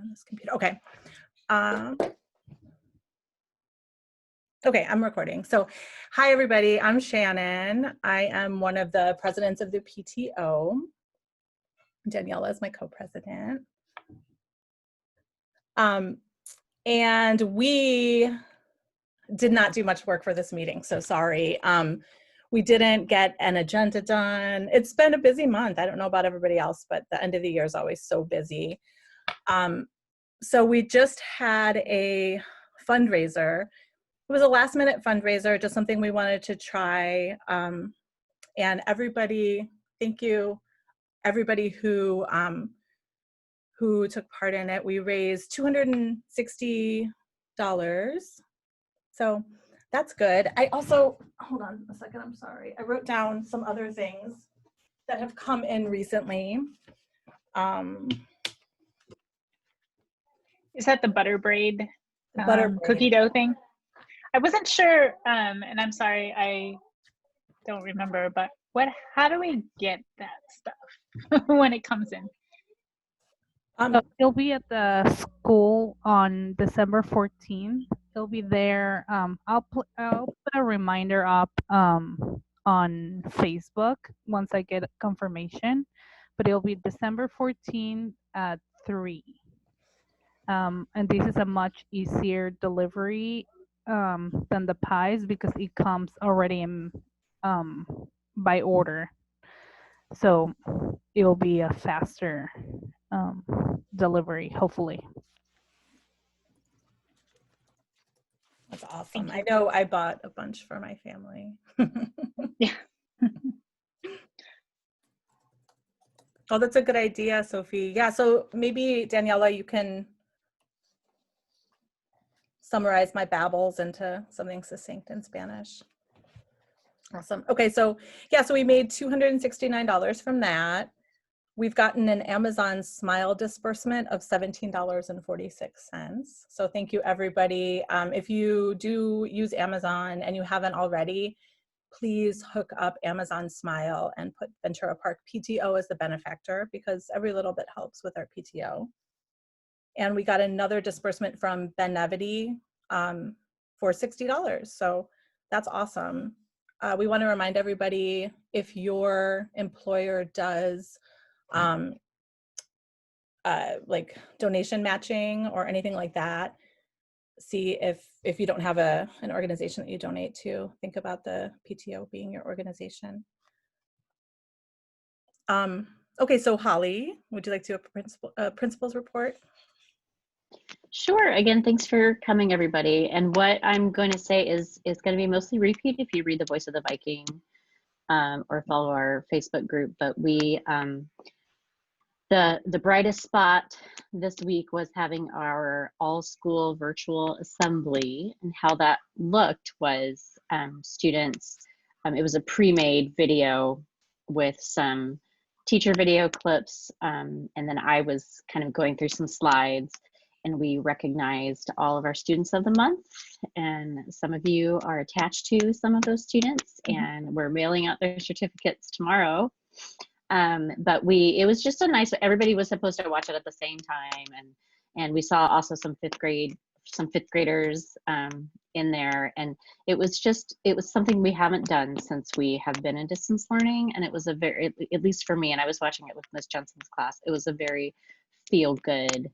on this computer. Okay. Okay, I'm recording. So, hi everybody, I'm Shannon. I am one of the presidents of the PTO. Daniela is my co-president. And we did not do much work for this meeting, so sorry. We didn't get an agenda done. It's been a busy month. I don't know about everybody else, but the end of the year is always so busy. So we just had a fundraiser. It was a last minute fundraiser, just something we wanted to try. And everybody, thank you, everybody who took part in it. We raised $260. So that's good. I also, hold on a second, I'm sorry. I wrote down some other things that have come in recently. Is that the butter braid, Butter cookie dough thing? I wasn't sure, and I'm sorry, I don't remember, but how do we get that stuff when it comes in? So it'll be at the school on December 14th. It'll be there. I'll put a reminder up on Facebook once I get confirmation, but it'll be December 14th at 3. And this is a much easier delivery than the pies because it comes already in by order. So it'll be a faster delivery, hopefully. That's awesome. I know I bought a bunch for my family. Yeah. Oh, that's a good idea, Sophie. Yeah, so maybe Daniela, you can summarize my babbles into something succinct in Spanish. Awesome. Okay, so yeah, so we made $269 from that. We've gotten an Amazon Smile disbursement of $17.46. So thank you, everybody. If you do use Amazon and you haven't already, please hook up Amazon Smile and put Ventura Park PTO as the benefactor because every little bit helps with our PTO. And we got another disbursement from Benevity for $60. So that's awesome. We want to remind everybody, if your employer does like donation matching or anything like that, see if you don't have an organization that you donate to, think about the PTO being your organization. Okay, so Holly, would you like to do a principal's report? Sure. Again, thanks for coming, everybody. And what I'm going to say is going to be mostly repeat if you read The Voice of the Viking or follow our Facebook group. But we, the brightest spot this week was having our all-school virtual assembly, and how that looked was students. It was a pre-made video with some teacher video clips, and then I was kind of going through some slides. And we recognized all of our students of the month, and some of you are attached to some of those students, and we're mailing out their certificates tomorrow. But it was just a nice, everybody was supposed to watch it at the same time, and we saw also some fifth graders in there, and it was something we haven't done since we have been in distance learning, and it was at least for me, and I was watching it with Miss Johnson's class, it was a very feel-good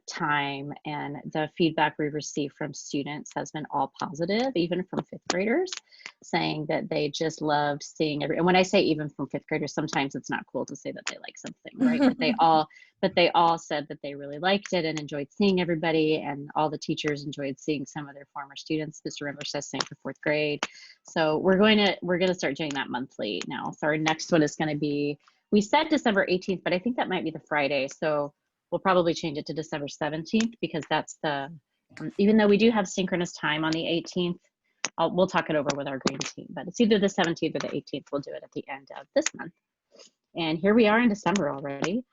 time, and the feedback we received from students has been all positive, even from fifth graders, saying that they just loved seeing and when I say even from fifth graders, sometimes it's not cool to say that they like something, right? but they all said that they really liked it and enjoyed seeing everybody, and all the teachers enjoyed seeing some of their former students. Mr. Rimmer says same for fourth grade. So we're going to start doing that monthly now. So our next one is going to be, we said December 18th, but I think that might be the Friday. So we'll probably change it to December 17th because that's even though we do have synchronous time on the 18th, we'll talk it over with our green team, but it's either the 17th or the 18th. We'll do it at the end of this month. And here we are in December already.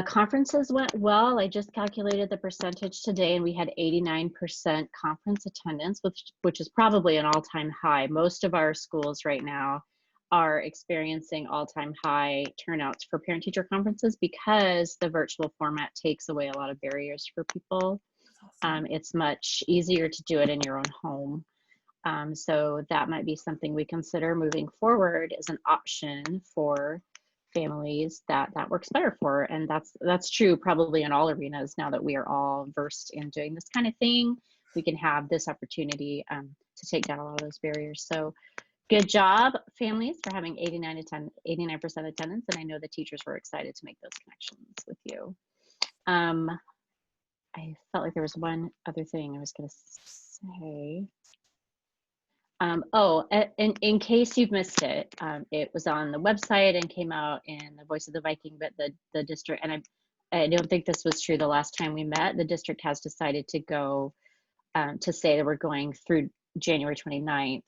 Conferences went well. I just calculated the percentage today, and we had 89% conference attendance, which is probably an all-time high. Most of our schools right now are experiencing all-time high turnouts for parent-teacher conferences because the virtual format takes away a lot of barriers for people. Awesome. It's much easier to do it in your own home. So that might be something we consider moving forward as an option for families that works better for. And that's true probably in all arenas now that we are all versed in doing this kind of thing. We can have this opportunity to take down a lot of those barriers. So good job, families, for having 89% attendance. And I know the teachers were excited to make those connections with you. I felt like there was one other thing I was going to say. In case you've missed it, it was on the website and came out in the Voice of the Viking, but the district, and I don't think this was true the last time we met, the district has decided to go to say that we're going through January 29th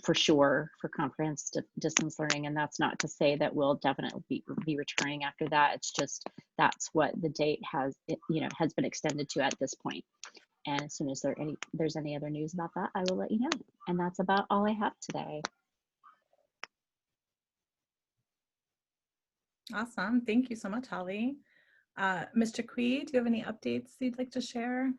for sure for conference distance learning. And that's not to say that we'll definitely be returning after that. It's just that's what the date has been extended to at this point. And as soon as there's any other news about that, I will let you know. And that's about all I have today. Awesome. Thank you so much, Holly. Mr. Quee, do you have any updates you'd like to share?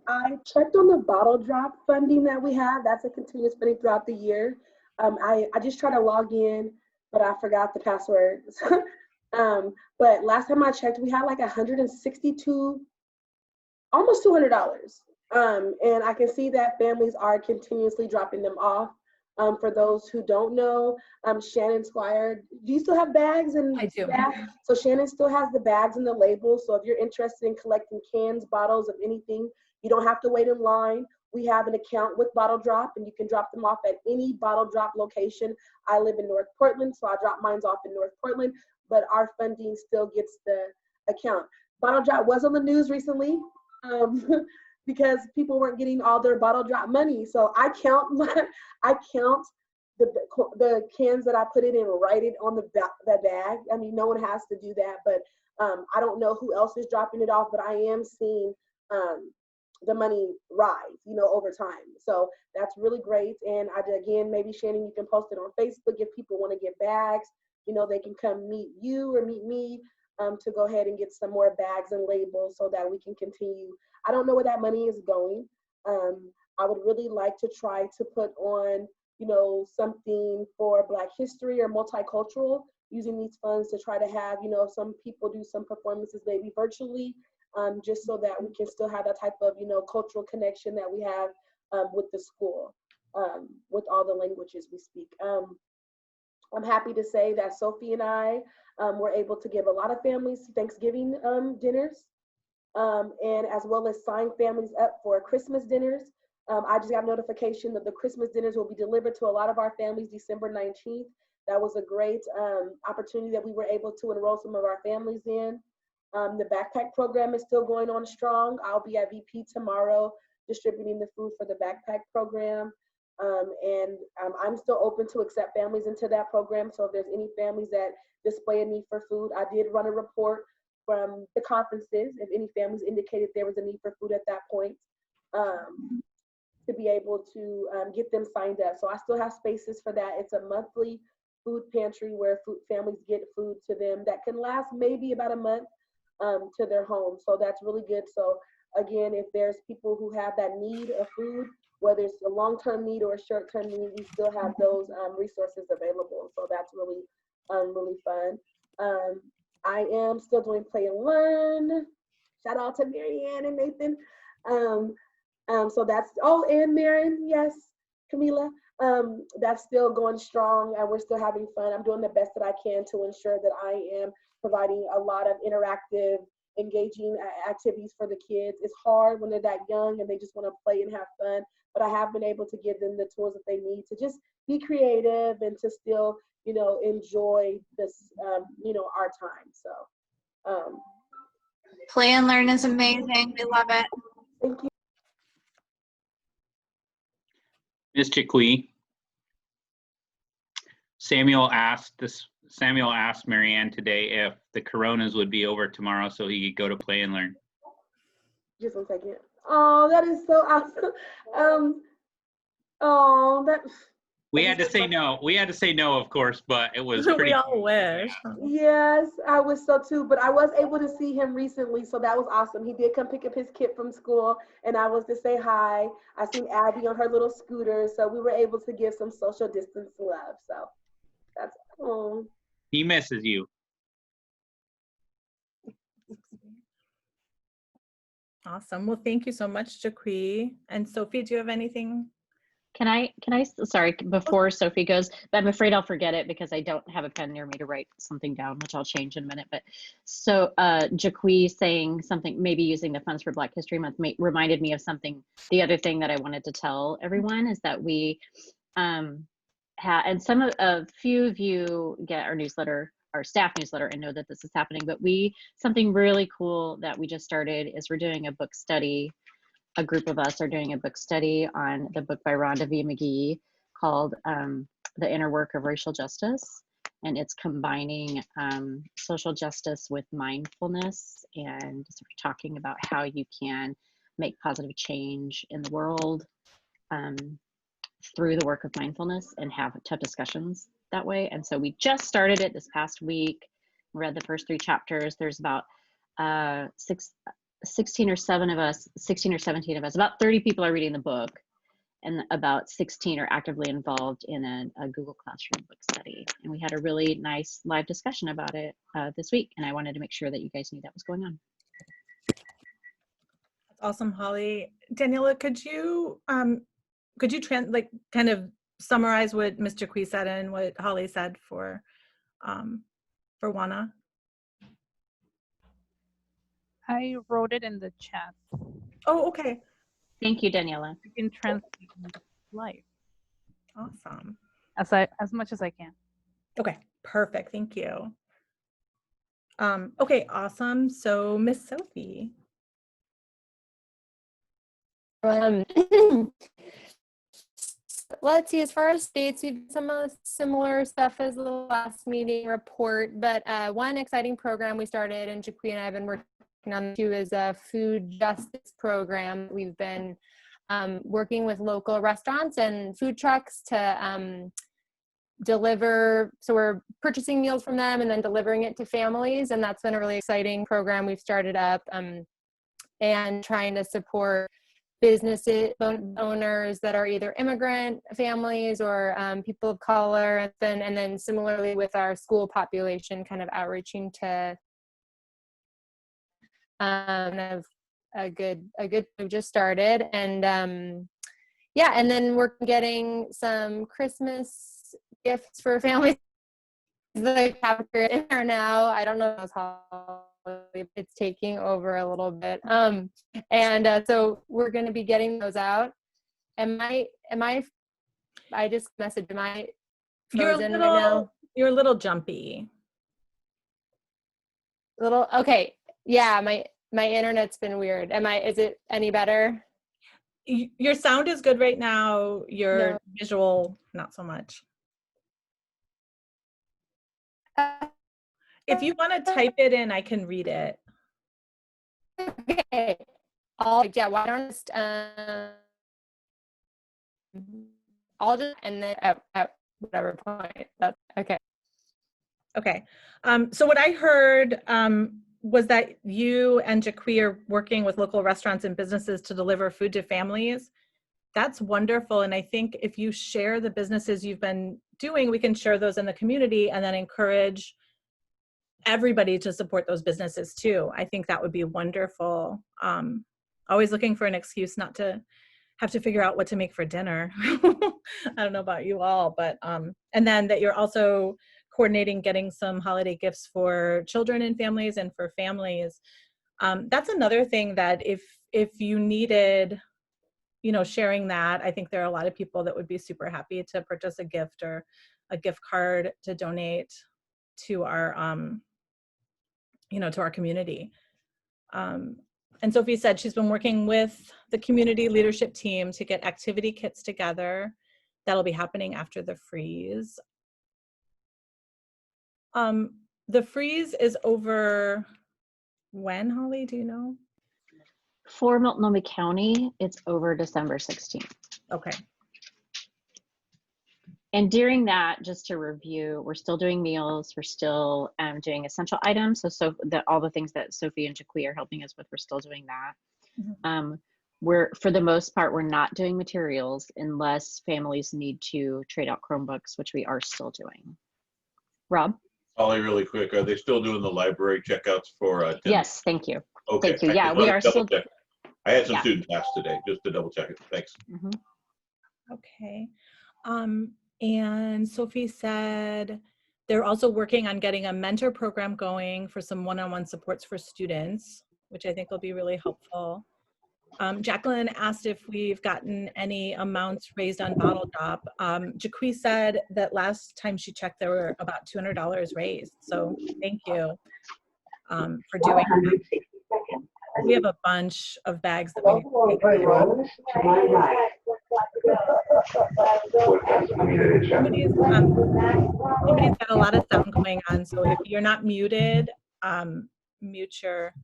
I checked on the bottle drop funding that we have. That's a continuous funding throughout the year. I just tried to log in, but I forgot the password. But last time I checked, we had like 162, almost $200. And I can see that families are continuously dropping them off. For those who don't know, Shannon Squire, do you still have bags and I do. staff? So Shannon still has the bags and the labels. So if you're interested in collecting cans, bottles of anything, you don't have to wait in line. We have an account with Bottle Drop, and you can drop them off at any Bottle Drop location. I live in North Portland, so I drop mine off in North Portland, but our funding still gets the account. Bottle Drop was on the news recently. Because people weren't getting all their bottle drop money. So I count the cans that I put it in and write it on the bag. I mean, no one has to do that, but I don't know who else is dropping it off, but I am seeing the money rise, over time. So that's really great. And again, maybe Shannon, you can post it on Facebook if people want to get bags. They can come meet you or meet me to go ahead and get some more bags and labels so that we can continue. I don't know where that money is going. I would really like to try to put on, something for Black history or multicultural, using these funds to try to have, some people do some performances maybe virtually, just so that we can still have that type of, cultural connection that we have with the school, with all the languages we speak. I'm happy to say that Sophie and I were able to give a lot of families Thanksgiving dinners. And as well as sign families up for Christmas dinners. I just got notification that the Christmas dinners will be delivered to a lot of our families December 19th. That was a great opportunity that we were able to enroll some of our families in. The backpack program is still going on strong. I'll be at VP tomorrow distributing the food for the backpack program. And I'm still open to accept families into that program. So if there's any families that display a need for food, I did run a report from the conferences, if any families indicated there was a need for food at that point, to be able to get them signed up. So I still have spaces for that. It's a monthly food pantry where families get food to them that can last maybe about a month to their home. So that's really good. So again, if there's people who have that need of food, whether it's a long-term need or a short-term need, we still have those resources available. So that's really, really fun. I am still doing Play and Learn. Shout out to Marianne and Nathan. So that's, and Marin, yes, Camila. That's still going strong and we're still having fun. I'm doing the best that I can to ensure that I am providing a lot of interactive, engaging activities for the kids. It's hard when they're that young and they just want to play and have fun, but I have been able to give them the tools that they need to just be creative and to still, enjoy this, our time. So, Play and Learn is amazing. We love it. thank you. Mr. Quee, Samuel asked Marianne today if the coronas would be over tomorrow so he could go to Play and Learn. Just 1 second. Oh, that is so awesome. Oh, that. We I had to just say want my- no. We had to say no, of course, but it was pretty We all cool. wish. Yes, I was so too, but I was able to see him recently, so that was awesome. He did come pick up his kid from school, and I was to say hi. I seen Abby on her little scooter, so we were able to give some social distance love. So that's oh. He misses you. Awesome. Well, thank you so much, Jaqui. And Sophie, do you have anything? Sorry, before Sophie goes, I'm afraid I'll forget it because I don't have a pen near me to write something down, which I'll change in a minute. But so Jaqui saying something, maybe using the funds for Black History Month reminded me of something. The other thing that I wanted to tell everyone is that we and a few of you get our newsletter, our staff newsletter, and know that this is happening, but something really cool that we just started is we're doing a book study. A group of us are doing a book study on the book by Rhonda V. McGee called The Inner Work of Racial Justice. And it's combining social justice with mindfulness and sort of talking about how you can make positive change in the world through the work of mindfulness and have tough discussions that way. And so we just started it this past week, read the first 3 chapters. There's about 16 or 17 of us, about 30 people are reading the book, and about 16 are actively involved in a Google Classroom book study. And we had a really nice live discussion about it this week, and I wanted to make sure that you guys knew that was going on. That's awesome, Holly. Daniela, could you kind of summarize what Ms. Jaqui said and what Holly said for Juana? I wrote it in the chat. Oh, okay. Thank you, Daniela. I can translate live Awesome. as much as I can. Okay, perfect. Thank you. Okay, awesome. So Miss Sophie. Let's see, as far as states, we've done some of the similar stuff as the last meeting report, but one exciting program we started, and Jaqui and I have been working on too, is a food justice program. We've been working with local restaurants and food trucks to deliver, so we're purchasing meals from them and then delivering it to families, and that's been a really exciting program we've started up, and trying to support businesses, owners that are either immigrant families or people of color, and then similarly with our school population, kind of outreaching to have a good we've just started, and yeah, and then we're getting some Christmas gifts for families. The capture in there now. I don't know how it's taking over a little bit. And so we're going to be getting those out. I just messaged, am I frozen right now? You're a little jumpy. Okay. Yeah, my internet's been weird. Is it any better? Your sound is good right now. Your visual, not so much. If you want to type it in, I can read it. Okay. Why don't I'll just, and then at whatever point. That's okay. Okay. So what I heard was that you and Jaqui are working with local restaurants and businesses to deliver food to families. That's wonderful. And I think if you share the businesses you've been doing, we can share those in the community and then encourage everybody to support those businesses too. I think that would be wonderful. Always looking for an excuse not to have to figure out what to make for dinner. I don't know about you all, but and then that you're also coordinating getting some holiday gifts for children and families and for families. That's another thing that if you needed, sharing that, I think there are a lot of people that would be super happy to purchase a gift or a gift card to donate to our to our community. And Sophie said she's been working with the community leadership team to get activity kits together. That'll be happening after the freeze. The freeze is over when, Holly, do you know? For Multnomah County, it's over December 16th. Okay. And during that, just to review, we're still doing meals. We're still doing essential items. So all the things that Sophie and Jaqui are helping us with, we're still doing that. Mhm. We're, for the most part, we're not doing materials unless families need to trade out Chromebooks, which we are still doing. Rob? Ollie, really quick, are they still doing the library checkouts for attendance? Yes, thank you. Okay. Thank you. I Yeah, just we wanted are to double still. check. I had some Yeah. students ask today, just to double check it. Thanks. Mhm. Okay. And Sophie said they're also working on getting a mentor program going for some one-on-one supports for students, which I think will be really helpful. Jacqueline asked if we've gotten any amounts raised on Bottle Drop. Jaqui said that last time she checked, there were about $200 raised. So thank you for doing that. We have a bunch of bags that we need to take care of. Somebody's got a lot of sound going on, so if you're not muted, mute your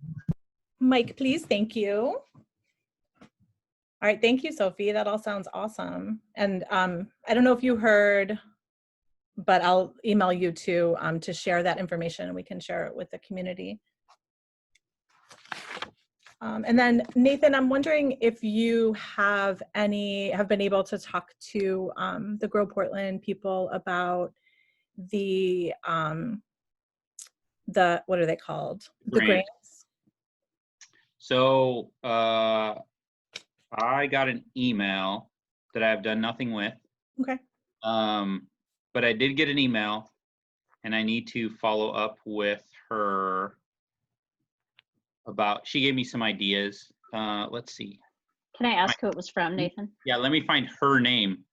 mic, please. Thank you. All right, thank you, Sophie. That all sounds awesome. And I don't know if you heard, but I'll email you to share that information, and we can share it with the community. And then Nathan, I'm wondering if you have been able to talk to the Grow Portland people about the what are they called? The grants. So I got an email that I've done nothing with. Okay. But I did get an email, and I need to follow up with her about, she gave me some ideas. Let's see. Can I ask who it was from, Nathan? Yeah, let me find her name.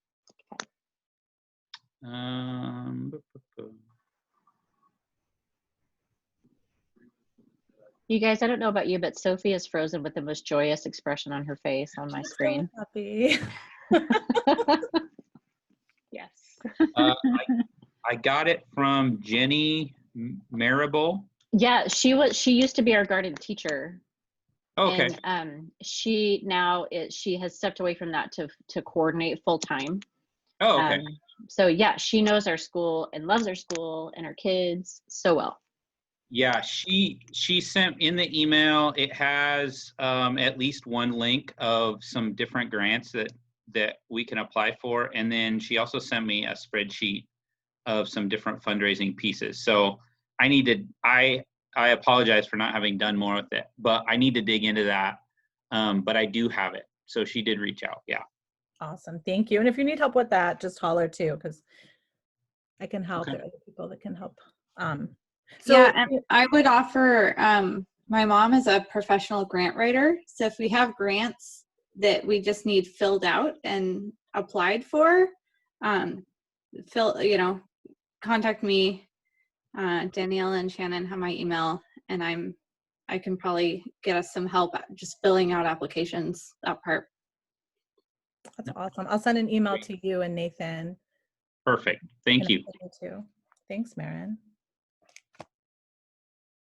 You guys, I don't know about you, but Sophie is frozen with the most joyous expression on her face on my screen. So happy. Yes. I got it from Jenny Marable. Yeah, she used to be our garden teacher. Oh, okay. And she has stepped away from that to coordinate full time. Oh, okay. So yeah, she knows our school and loves our school and our kids so well. Yeah, she sent in the email, it has at least one link of some different grants that we can apply for. And then she also sent me a spreadsheet of some different fundraising pieces. So I apologize for not having done more with it, but I need to dig into that. But I do have it. So she did reach out. Yeah. Awesome. Thank you. And if you need help with that, just holler too, because I can help. Okay. There are other people that can help. Yeah, and I would offer, my mom is a professional grant writer. So if we have grants that we just need filled out and applied for, contact me. Danielle and Shannon have my email, and I can probably get us some help just filling out applications, that part. That's awesome. I'll send an email to you and Nathan. Perfect. Thank you. Too. Thanks, Marin.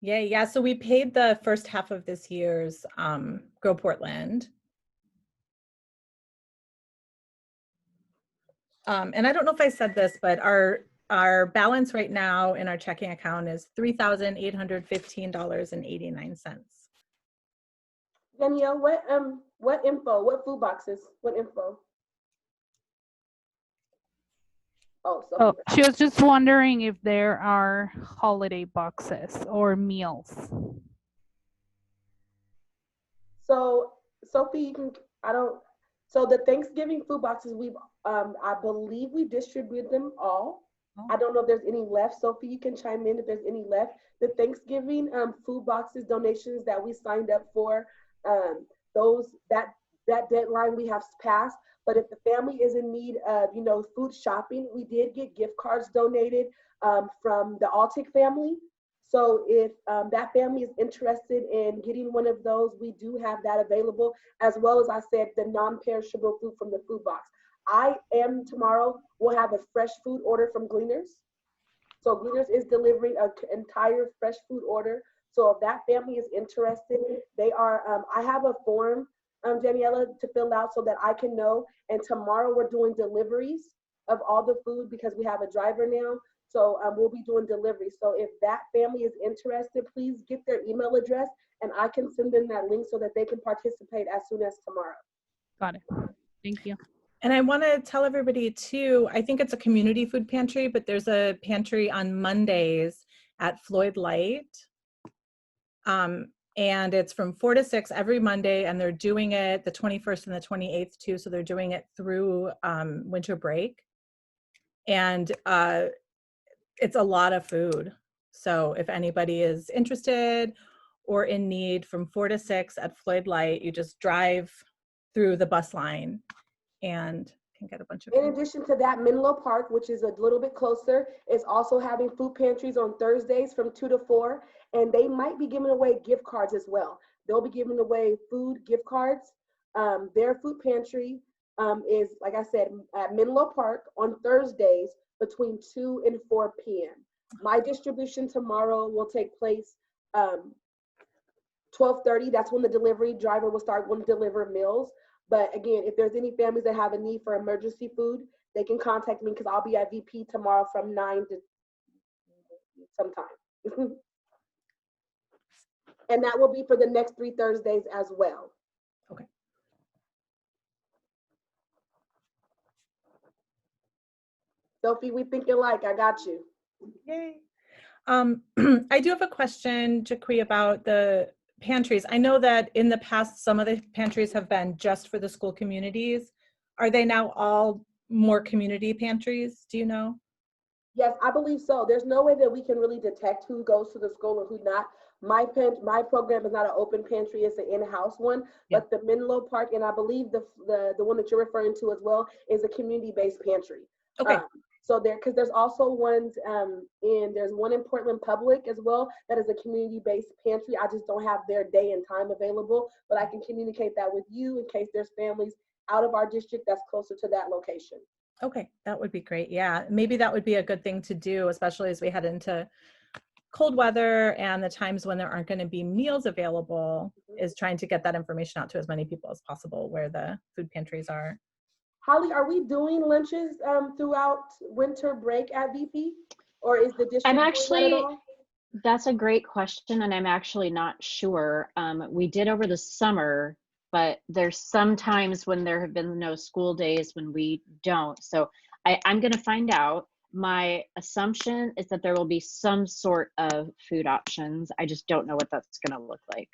Yeah. So we paid the first half of this year's Grow Portland. And I don't know if I said this, but our balance right now in our checking account is $3,815.89. Danielle, what info? What food boxes? What info? Oh, she was just wondering if there are holiday boxes or meals. So Sophie, you can, so the Thanksgiving food boxes, I believe we distributed them all. I don't know if there's any left. Sophie, you can chime in if there's any left. The Thanksgiving food boxes donations that we signed up for, that deadline we have passed. But if the family is in need of, food shopping, we did get gift cards donated from the Altick family. So if that family is interested in getting one of those, we do have that available, as well as I said, the non-perishable food from the food box. Tomorrow, we'll have a fresh food order from Gleaners. So Gleaners is delivering an entire fresh food order. So if that family is interested, they are, I have a form, Daniela, to fill out so that I can know. And tomorrow we're doing deliveries of all the food because we have a driver now. So we'll be doing deliveries. So if that family is interested, please get their email address and I can send them that link so that they can participate as soon as tomorrow. Got it. Thank you. And I want to tell everybody too, I think it's a community food pantry, but there's a pantry on Mondays at Floyd Light. And it's from 4 to 6 every Monday, and they're doing it the 21st and the 28th too. So they're doing it through winter break. And it's a lot of food. So if anybody is interested or in need, from 4 to 6 at Floyd Light, you just drive through the bus line and can get a bunch of food. In addition to that, Menlo Park, which is a little bit closer, is also having food pantries on Thursdays from 2 to 4, and they might be giving away gift cards as well. They'll be giving away food gift cards. Their food pantry is, like I said, at Menlo Park on Thursdays between 2 and 4 p.m. My distribution tomorrow will take place 12:30. That's when the delivery driver will start going to deliver meals. But again, if there's any families that have a need for emergency food, they can contact me because I'll be at VP tomorrow from 9 to sometime. And that will be for the next 3 Thursdays as well. Okay. Sophie, we think alike. I got you. Yay. I do have a question, Jaqui, about the pantries. I know that in the past, some of the pantries have been just for the school communities. Are they now all more community pantries? Do you know? Yes, I believe so. There's no way that we can really detect who goes to the school and who not. My program is not an open pantry, it's an in-house one, Yeah. but the Menlo Park, and I believe the one that you're referring to as well, is a community-based pantry. Okay. So because there's also ones, there's one in Portland Public as well, that is a community-based pantry. I just don't have their day and time available, but I can communicate that with you in case there's families out of our district that's closer to that location. Okay, that would be great. Yeah, maybe that would be a good thing to do, especially as we head into cold weather and the times when there aren't going to be meals available, is trying to get that information out to as many people as possible where the food pantries are. Holly, are we doing lunches throughout winter break at VP, or is the district I'm doing actually, that at all? that's a great question, and I'm actually not sure. We did over the summer, but there's some times when there have been no school days when we don't. So I'm going to find out. My assumption is that there will be some sort of food options. I just don't know what that's going to look like.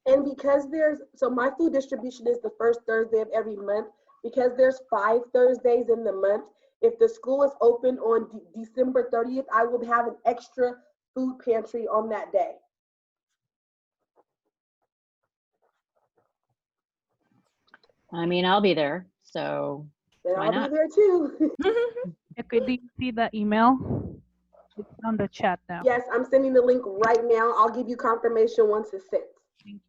And because so my food distribution is the first Thursday of every month, because there's 5 Thursdays in the month, if the school is open on December 30th, I will have an extra food pantry on that day. I mean, I'll be there, so And why I'll not? be there too. Okay, do you see the email? It's on the chat now. Yes, I'm sending the link right now. I'll give you confirmation once it's sent. Thank you.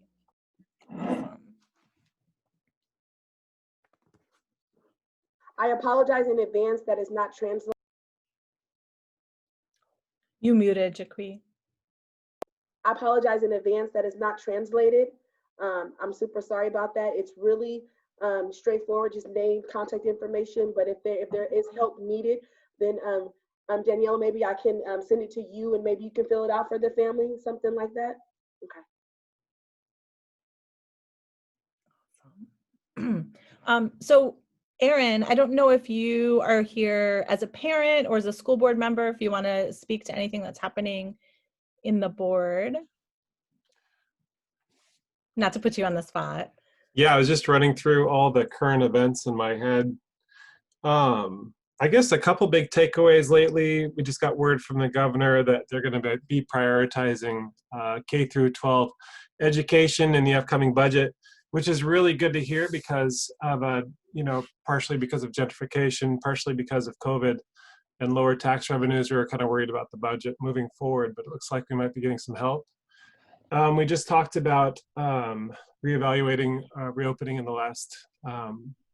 I apologize in advance that it's not translated. You muted, Jaqui. I apologize in advance that it's not translated. I'm super sorry about that. It's really straightforward, just name, contact information. But if there is help needed, then Danielle, maybe I can send it to you and maybe you can fill it out for the family, something like that. Okay. So Erin, I don't know if you are here as a parent or as a school board member, if you want to speak to anything that's happening in the board. Not to put you on the spot. Yeah, I was just running through all the current events in my head. I guess a couple big takeaways lately. We just got word from the governor that they're going to be prioritizing K through 12 education in the upcoming budget, which is really good to hear because of partially because of gentrification, partially because of COVID and lower tax revenues. We were kind of worried about the budget moving forward, but it looks like we might be getting some help. We just talked about reevaluating reopening in the last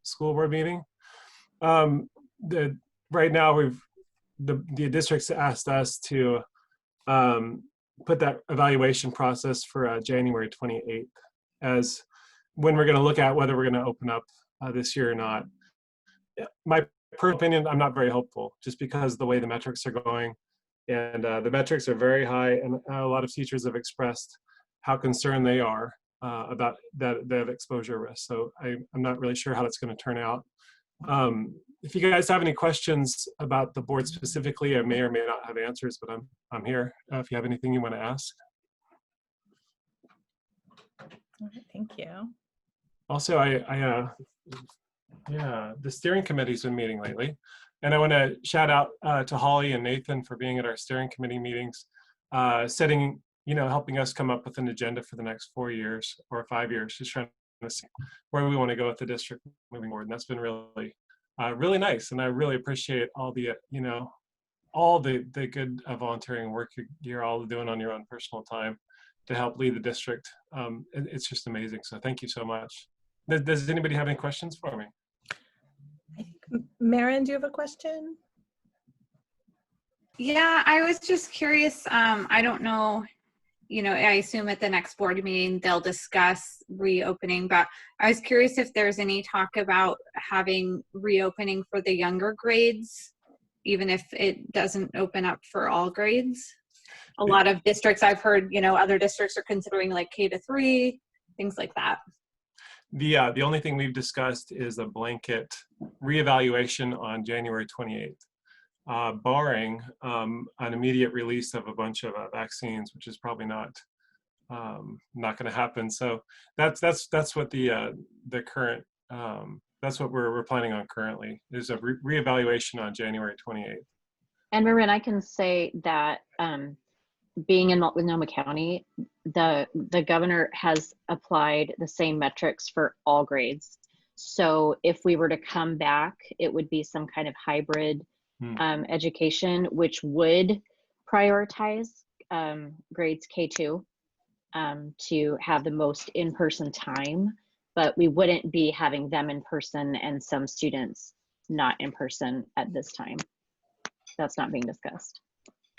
school board meeting. Right now, the district's asked us to put that evaluation process for January 28th as when we're going to look at whether we're going to open up this year or not. My personal opinion, I'm not very hopeful, just because the way the metrics are going, and the metrics are very high, and a lot of teachers have expressed how concerned they are about that exposure risk. So I'm not really sure how that's going to turn out. If you guys have any questions about the board specifically, I may or may not have answers, but I'm here if you have anything you want to ask. All right, thank you. Also, yeah, the steering committee's been meeting lately, and I want to shout out to Holly and Nathan for being at our steering committee meetings, helping us come up with an agenda for the next 4 years or 5 years, just trying to see where we want to go with the district moving forward. And that's been really, really nice. And I really appreciate all the, all the good volunteering work you're all doing on your own personal time to help lead the district. It's just amazing. So thank you so much. Does anybody have any questions for me? Maren, do you have a question? Yeah, I was just curious. I don't know, I assume at the next board meeting they'll discuss reopening, but I was curious if there's any talk about having reopening for the younger grades, even if it doesn't open up for all grades. A lot of districts I've heard, other districts are considering like K-3, things like that. The only thing we've discussed is a blanket reevaluation on January 28th, barring an immediate release of a bunch of vaccines, which is probably not going to happen. So that's what the current that's what we're planning on currently, is a reevaluation on January 28th. And Marin, I can say that being in Multnomah County, the governor has applied the same metrics for all grades. So if we were to come back, it would be some kind of hybrid education, which would prioritize grades K2 to have the most in-person time, but we wouldn't be having them in person and some students not in person at this time. That's not being discussed.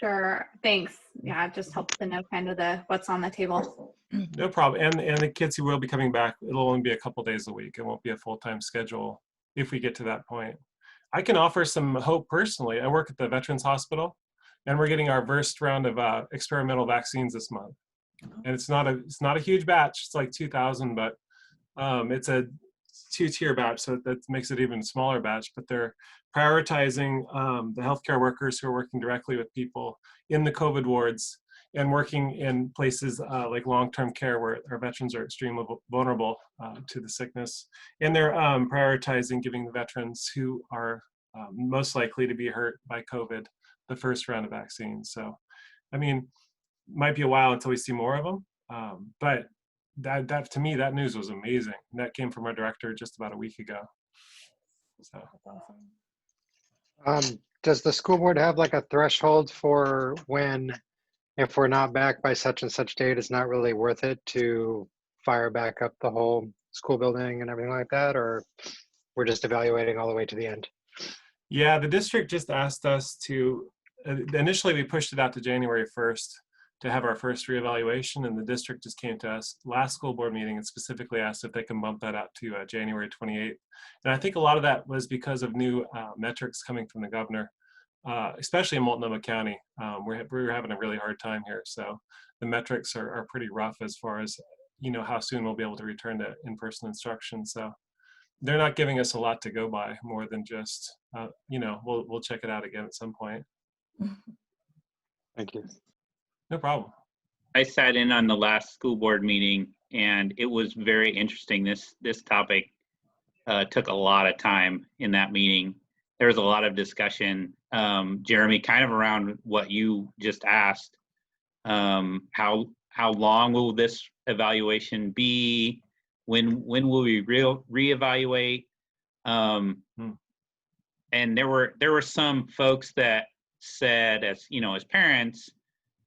Sure, thanks. Yeah, it just helps to know kind of what's on the table. No problem. And the kids who will be coming back, it'll only be a couple days a week. It won't be a full-time schedule if we get to that point. I can offer some hope personally. I work at the Veterans Hospital, and we're getting our first round of experimental vaccines this month. And it's not a huge batch. It's like 2,000, but it's a 2-tier batch, so that makes it even a smaller batch. But they're prioritizing the healthcare workers who are working directly with people in the COVID wards and working in places like long-term care where our veterans are extremely vulnerable to the sickness. And they're prioritizing giving the veterans who are most likely to be hurt by COVID the first round of vaccines. So, I mean, might be a while until we see more of them, but that to me, that news was amazing. And that came from our director just about a week ago. So. Does the school board have like a threshold for when, if we're not back by such and such date, it's not really worth it to fire back up the whole school building and everything like that, or we're just evaluating all the way to the end? Yeah, the district just asked us to, initially we pushed it out to January 1st to have our first reevaluation, and the district just came to us last school board meeting and specifically asked if they can bump that out to January 28th. And I think a lot of that was because of new metrics coming from the governor, especially in Multnomah County. We're having a really hard time here. So the metrics are pretty rough as far as, how soon we'll be able to return to in-person instruction. So they're not giving us a lot to go by more than just, we'll check it out again at some point. Thank you. No problem. I sat in on the last school board meeting, and it was very interesting. This topic took a lot of time in that meeting. There was a lot of discussion, Jeremy, kind of around what you just asked. How long will this evaluation be? When will we reevaluate? And there were some folks that said, as parents,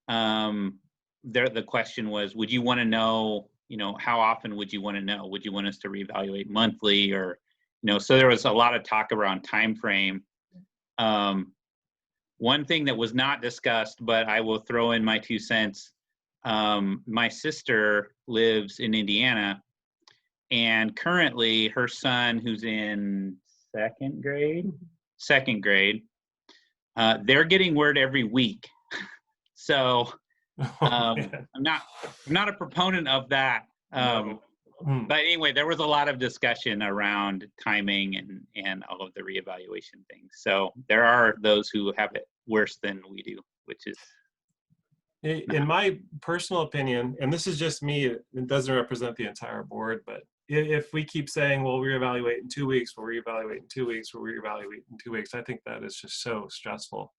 the question was, would you want to know, how often would you want to know? Would you want us to reevaluate monthly, or, so there was a lot of talk around time frame. one thing that was not discussed, but I will throw in my 2 cents. My sister lives in Indiana, and currently her son, who's in second grade, they're getting word every week. So I'm not a proponent of that. But anyway, there was a lot of discussion around timing and all of the reevaluation things. So there are those who have it worse than we do, which is. In my personal opinion, and this is just me, it doesn't represent the entire board, but if we keep saying, well, we'll reevaluate in 2 weeks, we'll reevaluate in 2 weeks, we'll reevaluate in 2 weeks, I think that is just so stressful.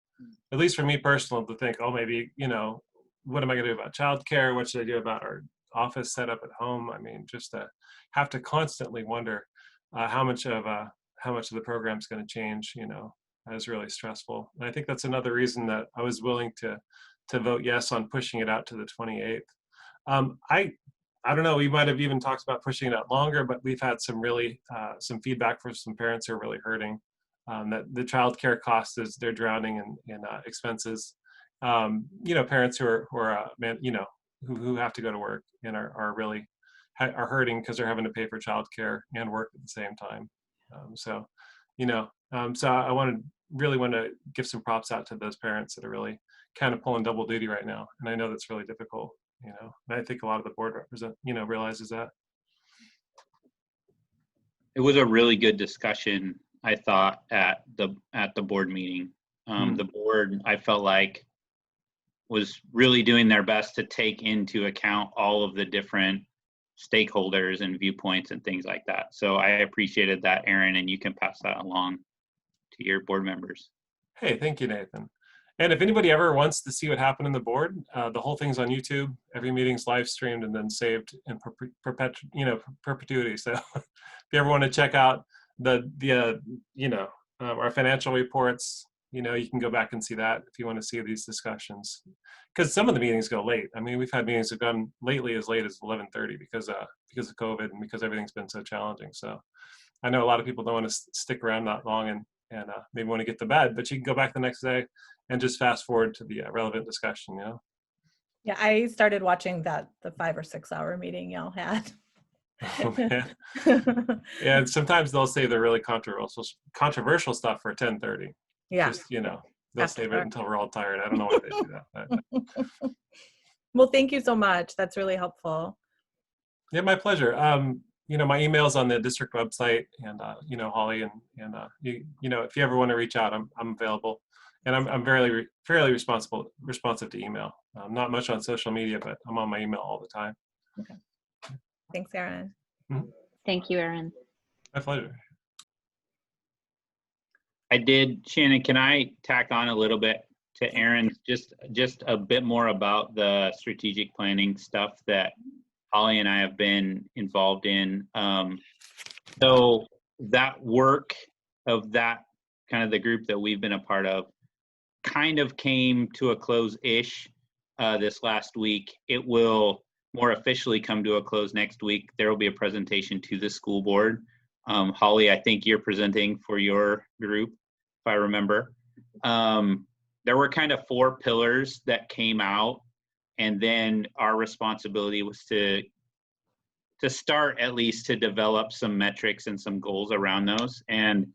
At least for me personally, to think, oh, maybe, you know, what am I going to do about childcare? What should I do about our office setup at home? I mean, just to have to constantly wonder how much of the program's going to change, you know, is really stressful. And I think that's another reason that I was willing to vote yes on pushing it out to the 28th. I don't know, we might have even talked about pushing it out longer, but we've had some really, some feedback from some parents who are really hurting, that the childcare cost is, they're drowning in expenses. You know, parents who are you know, who have to go to work and are really are hurting because they're having to pay for childcare and work at the same time. So, you know, so I really want to give some props out to those parents that are really kind of pulling double duty right now. And I know that's really difficult, you know, and I think a lot of the board realizes that. It was a really good discussion, I thought, at the board meeting. The board, I felt like, was really doing their best to take into account all of the different stakeholders and viewpoints and things like that. So I appreciated that, Aaron, and you can pass that along to your board members. Hey, thank you, Nathan. And if anybody ever wants to see what happened in the board, the whole thing's on YouTube. Every meeting's live streamed and then saved in perpetuity. So if you ever want to check out our financial reports, you know, you can go back and see that if you want to see these discussions. Because some of the meetings go late. I mean, we've had meetings that have gone lately as late as 11:30 because of COVID and because everything's been so challenging. So I know a lot of people don't want to stick around that long and maybe want to get to bed, but you can go back the next day and just fast forward to the relevant discussion, you know? Yeah, I started watching the 5 or 6 hour meeting y'all had. Oh, man. Yeah, and sometimes they'll say the really controversial stuff for 10:30. Yeah. Just, you know, they'll save it until we're all tired. I don't know why they do that. Well, thank you so much. That's really helpful. Yeah, my pleasure. You know, my email's on the district website, and you know, Holly, and you know, if you ever want to reach out, I'm available, and I'm fairly responsive to email. Not much on social media, but I'm on my email all the time. Okay. Thanks, Aaron. Mm-hmm. Thank you, Aaron. My pleasure. I did, Shannon, can I tack on a little bit to Aaron's, just a bit more about the strategic planning stuff that Holly and I have been involved in. So that work of that kind of the group that we've been a part of kind of came to a close-ish this last week. It will more officially come to a close next week. There will be a presentation to the school board. Holly, I think you're presenting for your group, if I remember. There were kind of 4 pillars that came out, and then our responsibility was to start at least to develop some metrics and some goals around those. And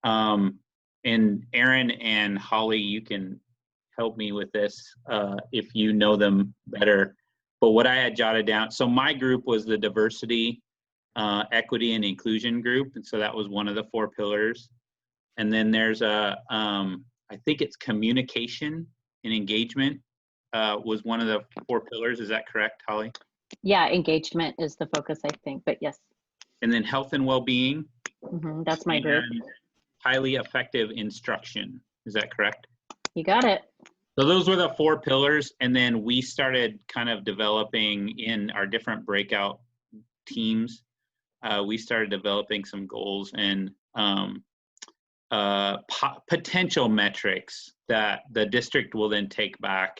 Aaron and Holly, you can help me with this if you know them better. But what I had jotted down, so my group was the diversity, equity, and inclusion group. And so that was one of the 4 pillars. And then there's I think it's communication and engagement was one of the 4 pillars. Is that correct, Holly? Yeah, engagement is the focus, I think, but yes. And then health and well-being. That's my group. Highly effective instruction. Is that correct? You got it. So those were the 4 pillars. And then we started kind of developing in our different breakout teams. We started developing some goals and potential metrics that the district will then take back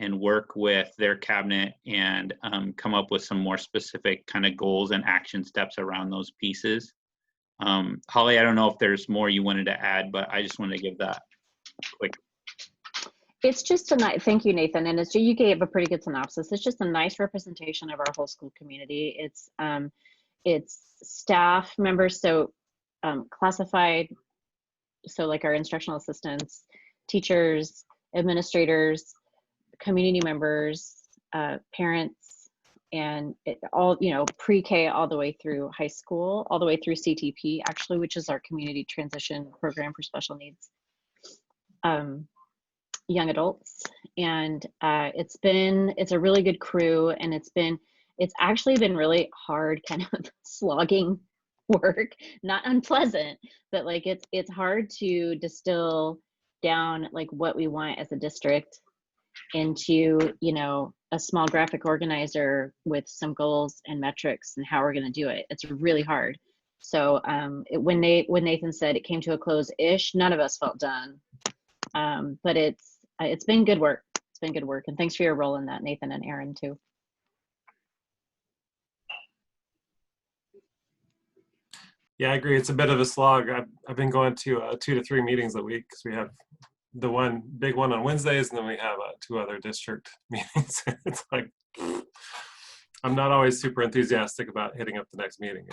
and work with their cabinet and come up with some more specific kind of goals and action steps around those pieces. Holly, I don't know if there's more you wanted to add, but I just wanted to give that quick It's just a nice, thank you, Nathan. And you gave a pretty good synopsis. It's just a nice representation of our whole school community. It's staff members, so classified, so like our instructional assistants, teachers, administrators, community members, parents, and all, pre-K all the way through high school, all the way through CTP, actually, which is our community transition program for special needs. Young adults, and it's a really good crew, and it's actually been really hard, kind of slogging work, not unpleasant, but like it's hard to distill down like what we want as a district into a small graphic organizer with some goals and metrics and how we're going to do it. It's really hard. So when Nathan said it came to a close-ish, none of us felt done. But it's been good work. It's been good work. And thanks for your role in that, Nathan and Aaron, too. Yeah, I agree. It's a bit of a slog. I've been going to 2 to 3 meetings a week because we have the one big one on Wednesdays, and then we have 2 other district meetings. It's like, I'm not always super enthusiastic about hitting up the next meeting,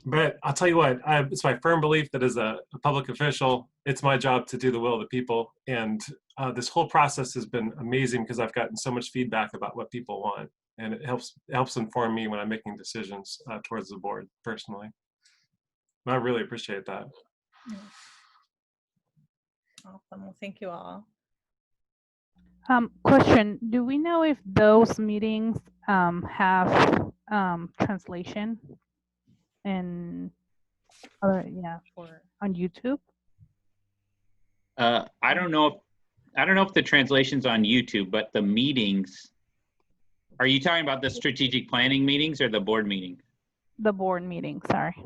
But I'll tell you what, it's my firm belief that as a public official, it's my job to do the will of the people. And this whole process has been amazing because I've gotten so much feedback about what people want. And it helps inform me when I'm making decisions towards the board personally. I really appreciate that. Awesome. Well, thank you all. Question, do we know if those meetings have translation and other, for on YouTube? I don't know if the translation's on YouTube, but the meetings, are you talking about the strategic planning meetings or the board meeting? The board meeting, sorry.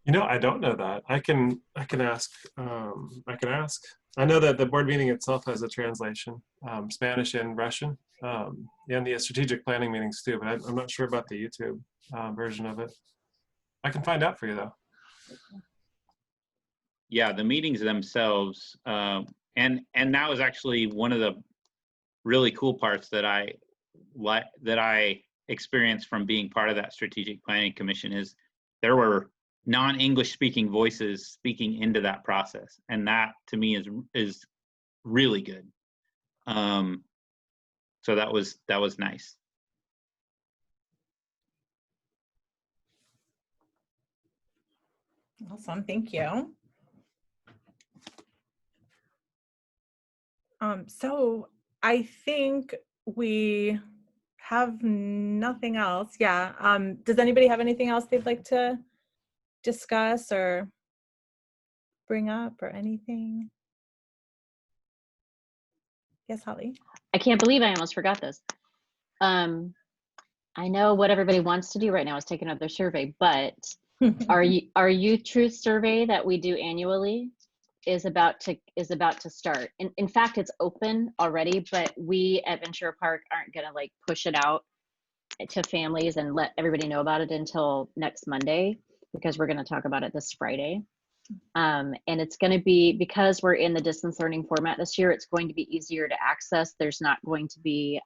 I don't know that. I can ask. I can ask. I know that the board meeting itself has a translation, Spanish and Russian, and the strategic planning meetings too. But I'm not sure about the YouTube version of it. I can find out for you though. Yeah, the meetings themselves, and that was actually one of the really cool parts that I experienced from being part of that strategic planning commission is there were non-English speaking voices speaking into that process, and that to me is really good. So that was nice. Awesome, thank you. So I think we have nothing else. Yeah. Does anybody have anything else they'd like to discuss or bring up or anything? Yes, Holly. I can't believe I almost forgot this. I know what everybody wants to do right now is take another survey, but our Youth Truth survey that we do annually is about to start. In fact, it's open already, but we at Ventura Park aren't gonna like push it out to families and let everybody know about it until next Monday, because we're gonna talk about it this Friday. And it's going to be, because we're in the distance learning format this year, it's going to be easier to access. There's not going to be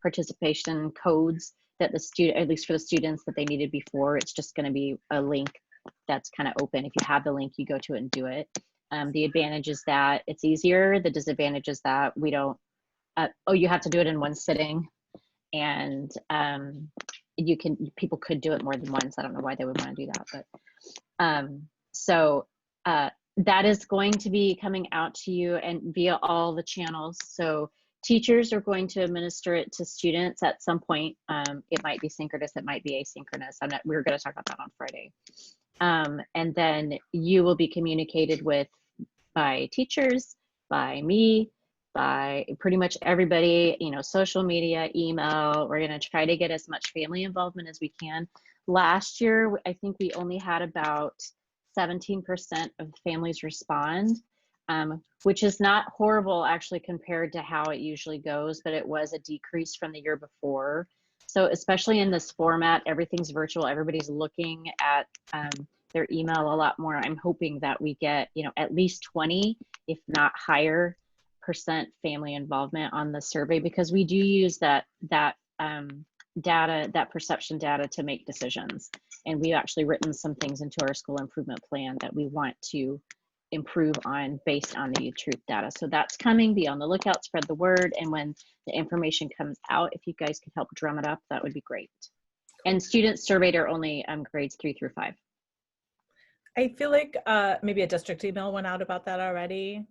participation codes that the student, at least for the students, that they needed before. It's just going to be a link that's kind of open. If you have the link, you go to it and do it. The advantage is that it's easier. The disadvantage is that we don't, you have to do it in one sitting, and people could do it more than once. I don't know why they would want to do that, but so that is going to be coming out to you and via all the channels. So teachers are going to administer it to students at some point. It might be synchronous, it might be asynchronous. We're going to talk about that on Friday. And then you will be communicated with by teachers, by me, by pretty much everybody, social media, email. We're going to try to get as much family involvement as we can. Last year, I think we only had about 17% of families respond, which is not horrible actually compared to how it usually goes, but it was a decrease from the year before. So especially in this format, everything's virtual, everybody's looking at their email a lot more. I'm hoping that we get, you know, at least 20, if not higher % family involvement on the survey, because we do use that data, that perception data, to make decisions. And we've actually written some things into our school improvement plan that we want to improve on based on the Youth Truth data. So that's coming. Be on the lookout, spread the word. And when the information comes out, if you guys could help drum it up, that would be great. And students surveyed are only grades 3 through 5. I feel like maybe a district email went out about that already.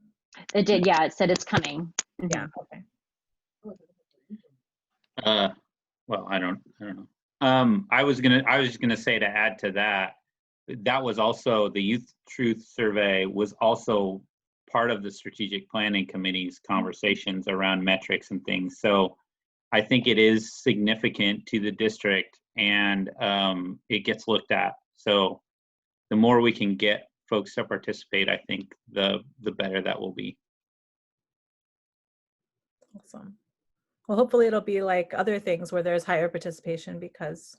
It did, yeah. It said it's coming. Yeah. Okay. Well, I don't know. I was just gonna say, to add to that, that was also, the Youth Truth survey was also part of the strategic planning committee's conversations around metrics and things. So I think it is significant to the district, and it gets looked at. So the more we can get folks to participate, I think the better that will be. Awesome. Well, hopefully it'll be like other things where there's higher participation, because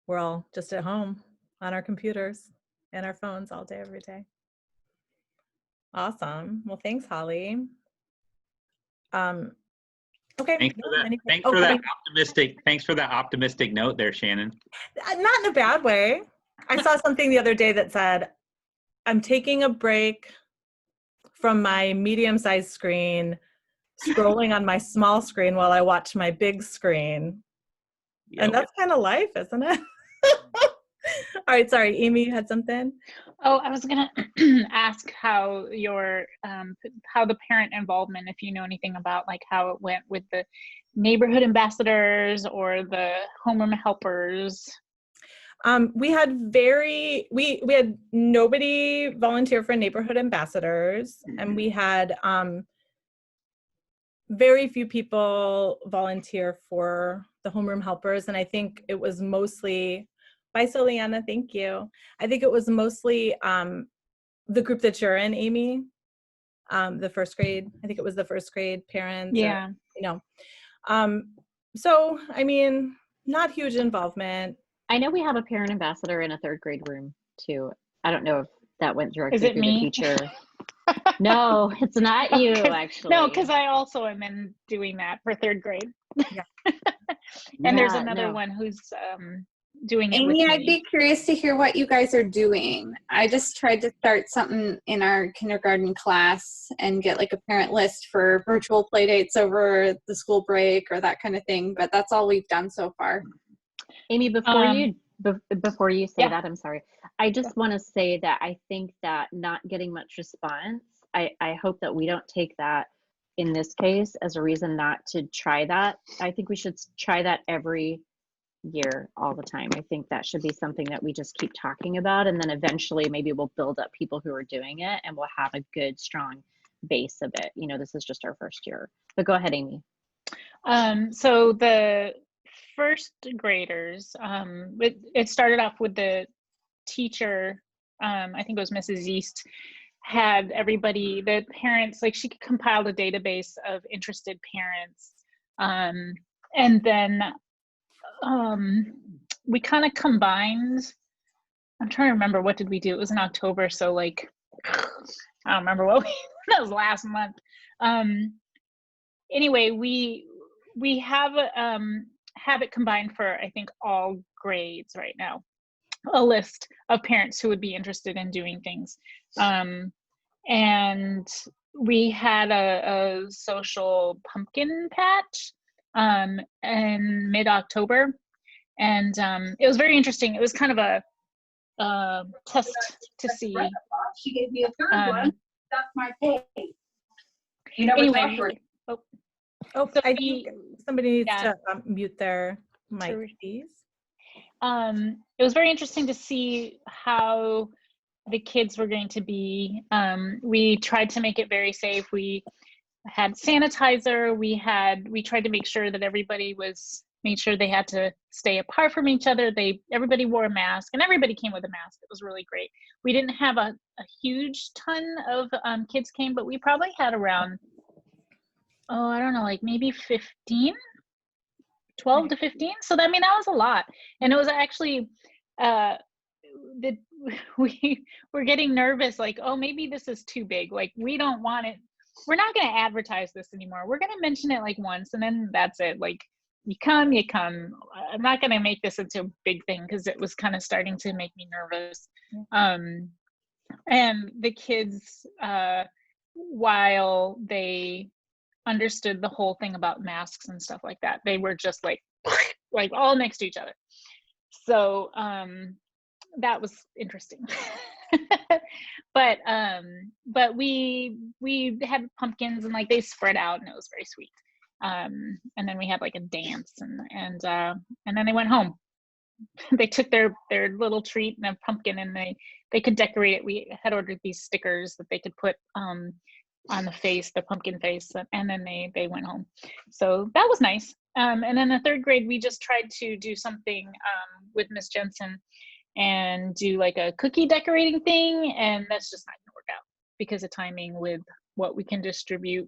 we're all just at home on our computers and our phones all day, every day. Awesome. Well, thanks, Holly. Okay. Thanks for that optimistic note there, Shannon. Not in a bad way. I saw something the other day that said, I'm taking a break from my medium-sized screen, scrolling on my small screen while I watch my big screen. Yep. And that's kind of life, isn't it? All right, sorry, Amy, you had something? Oh, I was gonna ask how your how the parent involvement, if you know anything about like how it went with the neighborhood ambassadors or the homeroom helpers. We had nobody volunteer for neighborhood ambassadors, and we had very few people volunteer for the homeroom helpers. And I think it was mostly, bye Soliana, thank you. I think it was mostly the group that you're in, Amy, the first grade. I think it was the first grade parents. Yeah. Or, you know, so I mean, not huge involvement. I know we have a parent ambassador in a 3rd grade room too. I don't know if that went directly Is it through me? the teacher. No, it's not you, actually. No, because I also am in doing that for 3rd grade. Yeah. And there's Yeah, another no. one who's doing it Amy, with me. I'd be curious to hear what you guys are doing. I just tried to start something in our kindergarten class and get like a parent list for virtual play dates over the school break or that kind of thing, but that's all we've done so far. Amy, before you say yeah. that, I'm sorry. I just want to say that I think that not getting much response, I hope that we don't take that in this case as a reason not to try that. I think we should try that every year, all the time. I think that should be something that we just keep talking about, and then eventually maybe we'll build up people who are doing it, and we'll have a good, strong base of it. You know, this is just our first year. But go ahead, Amy. So the first graders, it started off with the teacher, I think it was Mrs. East, had everybody, the parents, like she compiled a database of interested parents. And then we kind of combined, I'm trying to remember, what did we do? It was in October, so like, I don't remember what that was last month. Anyway, we have it combined for, I think, all grades right now, a list of parents who would be interested in doing things. And we had a social pumpkin patch in mid-October, and it was very interesting. It was kind of a test to see. She gave me a 3rd one. That's my pay. You know, anyway, so I think somebody needs yeah. to mute their mic, please. It was very interesting to see how the kids were going to be. We tried to make it very safe. We had sanitizer. We tried to make sure that everybody made sure they had to stay apart from each other. Everybody wore a mask, and everybody came with a mask. It was really great. We didn't have a huge ton of kids came, but we probably had around, I don't know, like maybe 15, 12 to 15. So that was a lot. And it was actually, that we were getting nervous, like, oh, maybe this is too big. Like, we don't want it. We're not going to advertise this anymore. We're going to mention it like once, and then that's it. Like, you come, you come. I'm not going to make this into a big thing because it was kind of starting to make me nervous. And the kids, while they understood the whole thing about masks and stuff like that, they were just like all next to each other. So that was interesting. But we had pumpkins and like they spread out and it was very sweet. And then we had like a dance and then they went home. They took their little treat and a pumpkin and they could decorate it. We had ordered these stickers that they could put on the face, the pumpkin face, and then they went home. So that was nice. And then the third grade, we just tried to do something with Miss Jensen and do like a cookie decorating thing, and that's just not gonna work out because of timing with what we can distribute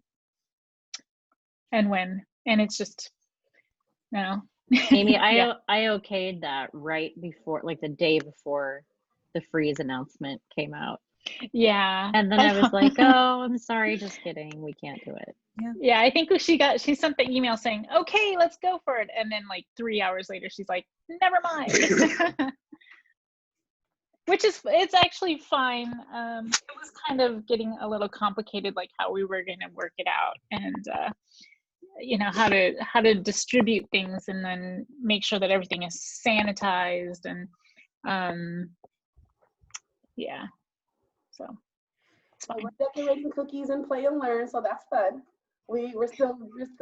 and when, and it's just no. Amy, Yeah. I okayed that right before, like the day before the freeze announcement came out. Yeah. And then I was like, oh, I'm sorry, just kidding. We can't do it. Yeah, I think she sent the email saying, okay, let's go for it. And then like 3 hours later, she's like, never mind. Which is, it's actually fine. It was kind of getting a little complicated, like how we were going to work it out and, you know, how to distribute things and then make sure that everything is sanitized and, yeah, so. So we're decorating cookies and play and learn, so that's fun. We're still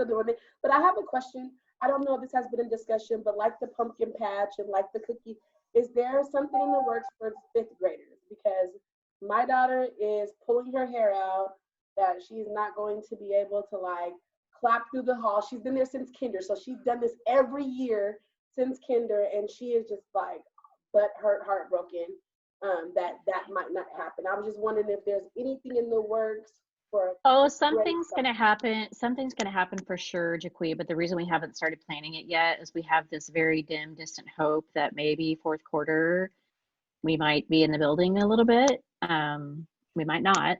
doing it. But I have a question. I don't know if this has been in discussion, but like the pumpkin patch and like the cookie, is there something in the works for 5th graders? Because my daughter is pulling her hair out that she's not going to be able to like clap through the hall. She's been there since kinder, so she's done this every year since kinder, and she is just like heartbroken. That might not happen. I was just wondering if there's anything in the works for. Oh, something's gonna happen. Something's gonna happen for sure, Jaquia. But the reason we haven't started planning it yet is we have this very dim, distant hope that maybe 4th quarter we might be in the building a little bit. We might not,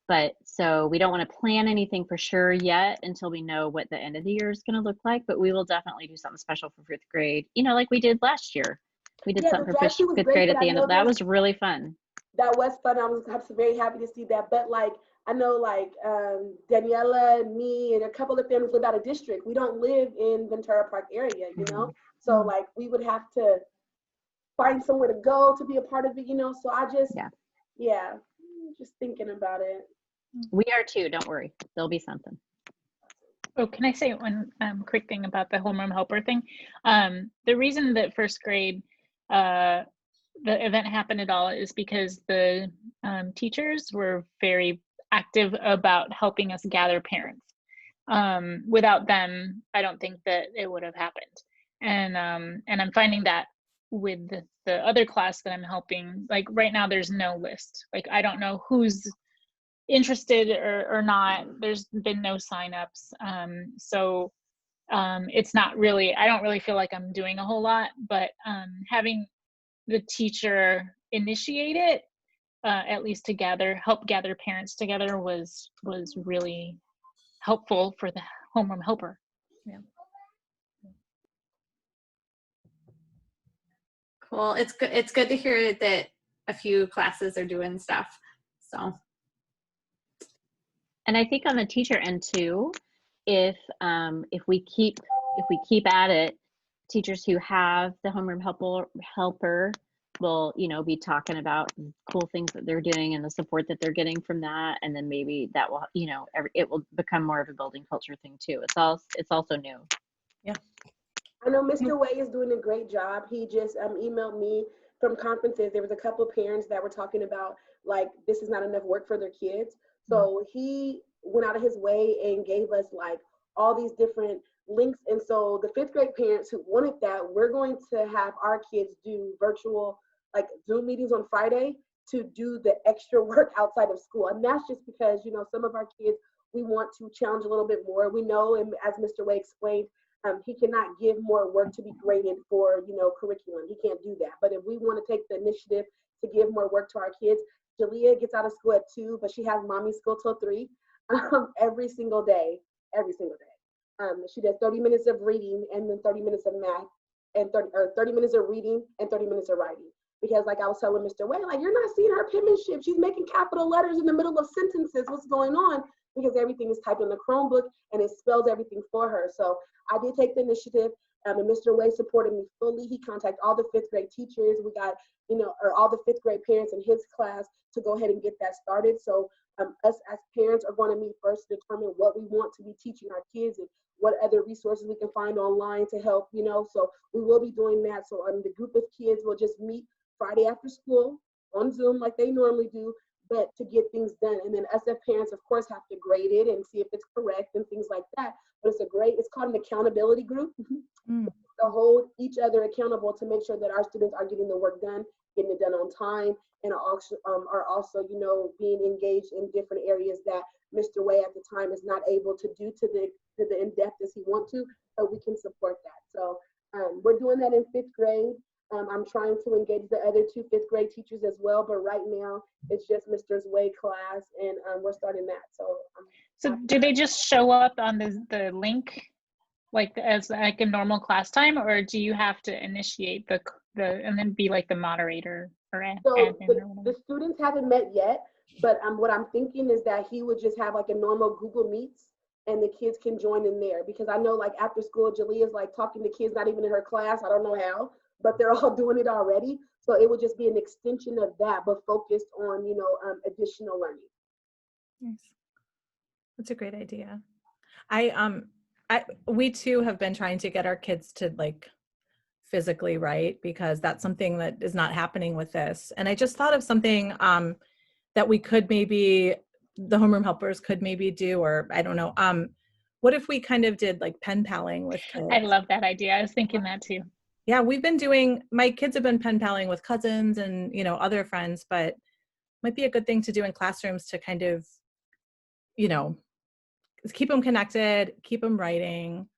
but so we don't want to plan anything for sure yet until we know what the end of the year is going to look like. But we will definitely do something special for 5th grade. You know, like we did last year. We did something for 5th grade at the end of that. Was really fun. That was fun. I was very happy to see that. But like, I know like Daniela and me and a couple of families live out of district. We don't live in Ventura Park area, you know? So like we would have to find somewhere to go to be a part of it, you know? So I just, just thinking about it. We are too, don't worry. There'll be something. Oh, can I say one quick thing about the homeroom helper thing? The reason that 1st grade, the event happened at all is because the teachers were very active about helping us gather parents. Without them, I don't think that it would have happened. And I'm finding that with the other class that I'm helping, like right now there's no list. Like I don't know who's interested or not. There's been no signups. So it's not really, I don't really feel like I'm doing a whole lot, but having the teacher initiate it, at least to help gather parents together was really helpful for the homeroom helper. Yeah. Cool. It's good to hear that a few classes are doing stuff. So. And I think on the teacher end too, if we keep at it, teachers who have the homeroom helper will, you know, be talking about cool things that they're doing and the support that they're getting from that, and then maybe that will, you know, it will become more of a building culture thing too. It's also new. Yeah. I know Mr. Way is doing a great job. He just emailed me from conferences. There was a couple of parents that were talking about like this is not enough work for their kids. So he went out of his way and gave us like all these different links. And so the 5th grade parents who wanted that, we're going to have our kids do virtual like Zoom meetings on Friday to do the extra work outside of school. And that's just because, you know, some of our kids, we want to challenge a little bit more. We know, and as Mr. Way explained, He cannot give more work to be graded for, curriculum. He can't do that. But if we want to take the initiative to give more work to our kids, Jalea gets out of school at 2, but she has mommy school till 3 every single day, every single day. She does 30 minutes of reading and then 30 minutes of math and 30 minutes of reading and 30 minutes of writing. Because like I was telling Mr. Way, like, you're not seeing her penmanship. She's making capital letters in the middle of sentences. What's going on? Because everything is typed in the Chromebook and it spells everything for her. So I did take the initiative, and Mr. Way supported me fully. He contacted all the 5th grade teachers. We got, or all the 5th grade parents in his class to go ahead and get that started. So us as parents are going to meet first to determine what we want to be teaching our kids and what other resources we can find online to help, So we will be doing that. So the group of kids will just meet Friday after school on Zoom like they normally do, but to get things done. And then us as parents, of course, have to grade it and see if it's correct and things like that. But it's called an accountability group to hold each other accountable to make sure that our students are getting the work done, getting it done on time, and are also, being engaged in different areas that Mr. Way at the time is not able to do to the in-depth as he wants to, but we can support that. So we're doing that in 5th grade. I'm trying to engage the other 2 5th grade teachers as well, but right now it's just Mr. Way class, and we're starting that. So do they just show up on the link like as like a normal class time, or do you have to initiate the and then be like the moderator or the students haven't met yet, but what I'm thinking is that he would just have like a normal Google Meets and the kids can join in there, because I know like after school, Jalea is like talking to kids not even in her class. I don't know how, but they're all doing it already. So it would just be an extension of that, but focused on, additional learning. Nice. That's a great idea. We too have been trying to get our kids to like physically write, because that's something that is not happening with this. And I just thought of something that we could maybe, the homeroom helpers could maybe do, or I don't know. What if we kind of did like pen paling with kids? I love that idea. I was thinking that too. Yeah, my kids have been pen paling with cousins and, other friends, but it might be a good thing to do in classrooms to kind of, keep them connected, keep them writing.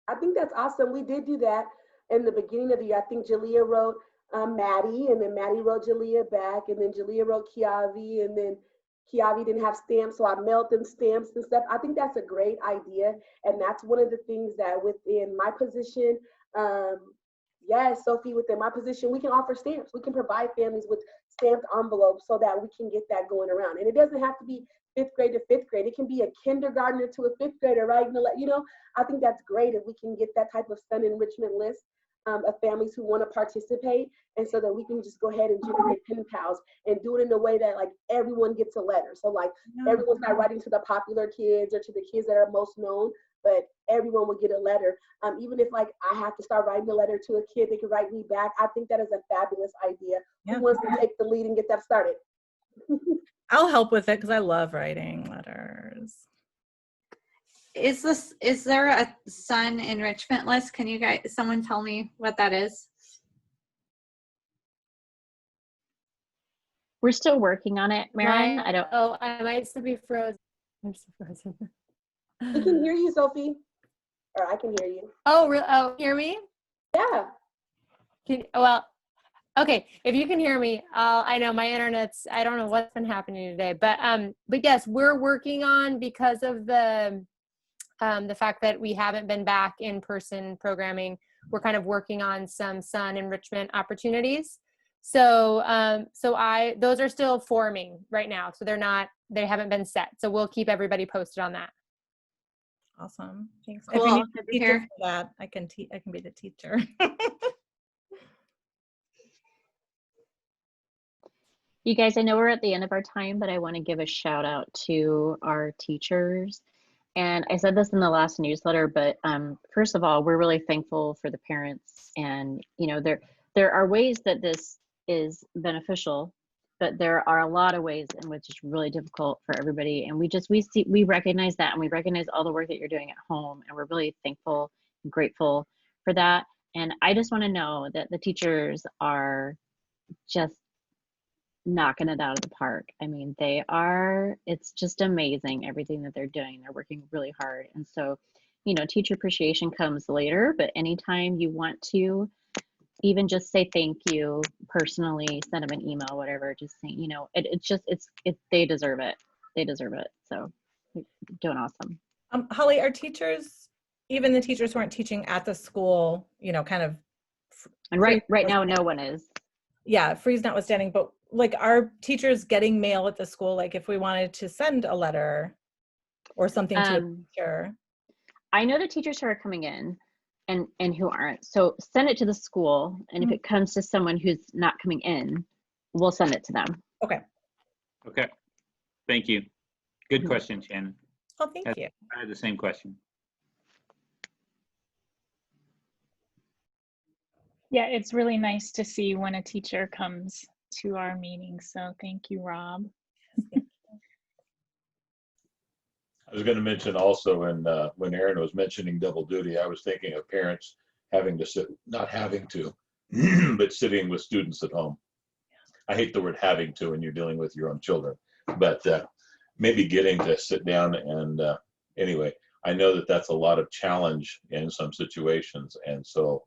I think that's awesome. We did do that in the beginning of the year. I think Jalea wrote Maddie, and then Maddie wrote Jalea back, and then Jalea wrote Kiavi, and then Kiavi didn't have stamps, so I mailed them stamps and stuff. I think that's a great idea, and that's one of the things that within my position, yes, Sophie, within my position, we can offer stamps. We can provide families with stamped envelopes so that we can get that going around. And it doesn't have to be 5th grade to 5th grade. It can be a kindergartner to a 5th grader, right? I think that's great if we can get that type of fun enrichment list of families who want to participate, and so that we can just go ahead and generate pen pals and do it in a way that like everyone gets a letter. So like everyone's not writing to the popular kids or to the kids that are most known, but everyone will get a letter. Even if like I have to start writing a letter to a kid, they can write me back. I think that is a fabulous idea. Who wants to take the lead and get that started? I'll help with it because I love writing letters. Is there a son enrichment list? Can you guys, someone tell me what that is? – We're still working on it, Marin. I might still be frozen. I'm still frozen. We can hear you, Sophie. Or I can hear you. Oh, hear me? Yeah. Okay. If you can hear me, I know my internet's, I don't know what's been happening today, but yes, we're working on, because of the fact that we haven't been back in person programming, we're kind of working on some son enrichment opportunities. So, those are still forming right now. So they haven't been set. So we'll keep everybody posted on that. Awesome. Thanks. Cool. If you need a teacher for that, I can be the teacher. You guys, I know we're at the end of our time, but I want to give a shout out to our teachers. And I said this in the last newsletter, but first of all, we're really thankful for the parents. And there are ways that this is beneficial, but there are a lot of ways in which it's really difficult for everybody. And we recognize that, and we recognize all the work that you're doing at home, and we're really thankful and grateful for that. And I just want to know that the teachers are just knocking it out of the park. I mean, it's just amazing everything that they're doing. They're working really hard. And so you know, teacher appreciation comes later, but anytime you want to even just say thank you personally, send them an email, whatever, just saying, you know, they deserve it. They deserve it. So you're doing awesome. Holly, are teachers, even the teachers who aren't teaching at the school, you know, kind of. And right now, no one is. Yeah, freeze notwithstanding, but like, are teachers getting mail at the school? Like if we wanted to send a letter or something to a teacher. I know the teachers who are coming in and who aren't. So send it to the school. And if it comes to someone who's not coming in, we'll send it to them. Okay. Okay. Thank you. Good question, Shannon. Oh, thank you. I had the same question. Yeah, it's really nice to see when a teacher comes to our meetings. So thank you, Rob. I was going to mention also, when Aaron was mentioning double duty, I was thinking of parents having to sit, not having to, but sitting with students at home. I hate the word having to when you're dealing with your own children, but maybe getting to sit down and anyway, I know that that's a lot of challenge in some situations. And so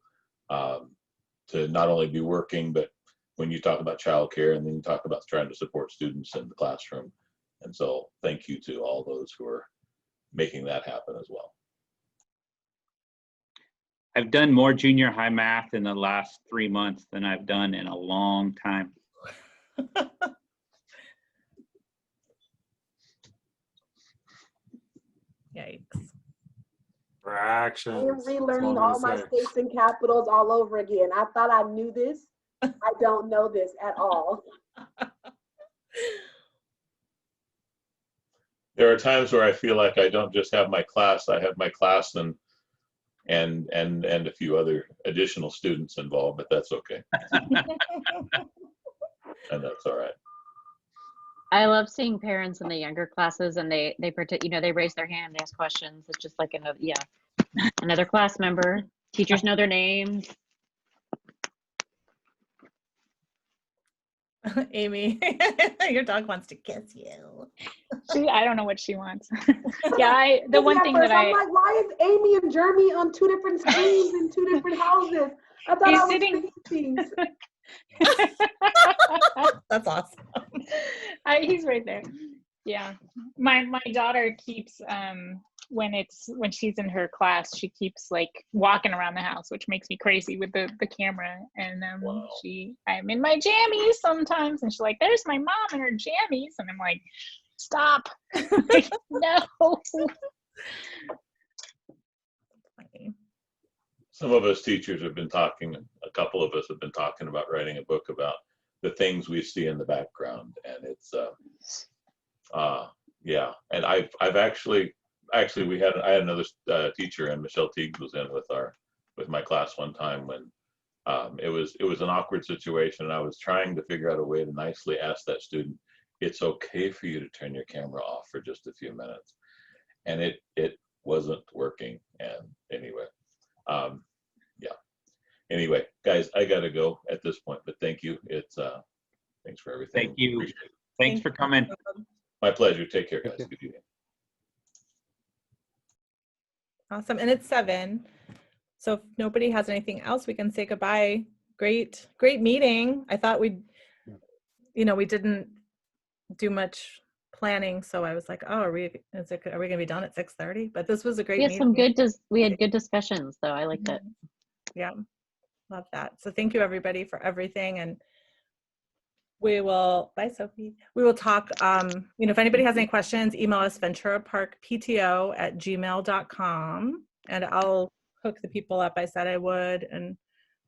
to not only be working, but when you talk about childcare and then you talk about trying to support students in the classroom. And so thank you to all those who are making that happen as well. I've done more junior high math in the last 3 months than I've done in a long time. Yikes. Fractions. I am relearning all my states and capitals all over again. I thought I knew this. I don't know this at all. There are times where I feel like I don't just have my class, I have my class and a few other additional students involved, but that's okay. And that's all right. I love seeing parents in the younger classes and they raise their hand, they ask questions. It's just like another class member. Teachers know their names. Amy, your dog wants to kiss you. I don't know what she wants. Yeah, the one thing that I'm like, why is Amy and Jeremy on 2 different screens in 2 different houses? I thought I was sitting things. That's awesome. He's right there. Yeah, my daughter keeps when she's in her class, she keeps like walking around the house, which makes me crazy with the camera. And Wow. I'm in my jammies sometimes, and she's like, "There's my mom in her jammies," and I'm like, "Stop!" Like, no. Some of us teachers have been talking, a couple of us have been talking about writing a book about the things we see in the background. And it's, yeah. And I had another teacher, and Michelle Teagues was in with my class one time when it was an awkward situation. And I was trying to figure out a way to nicely ask that student, it's okay for you to turn your camera off for just a few minutes. And it wasn't working. And anyway, yeah. Anyway, guys, I got to go at this point, but thank you. It's thanks for everything. Thank you. Thanks for coming. My pleasure. Take care, guys. Good evening. Awesome. And it's 7. So if nobody has anything else, we can say goodbye. Great meeting. I thought we didn't do much planning, so I was like, oh, are we gonna be done at 6:30? But this was a great meeting. We had good discussions, though. I liked it. Yeah, love that. So thank you everybody for everything, and we will, bye Sophie. We will talk, if anybody has any questions, email us venturaparkpto@gmail.com, and I'll hook the people up I said I would, and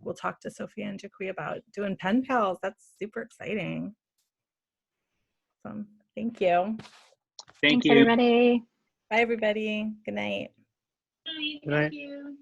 we'll talk to Sophia and Jacqui about doing pen pals. That's super exciting. So thank you. Thanks, everybody. Bye, everybody. Good night. Good night. Thank you.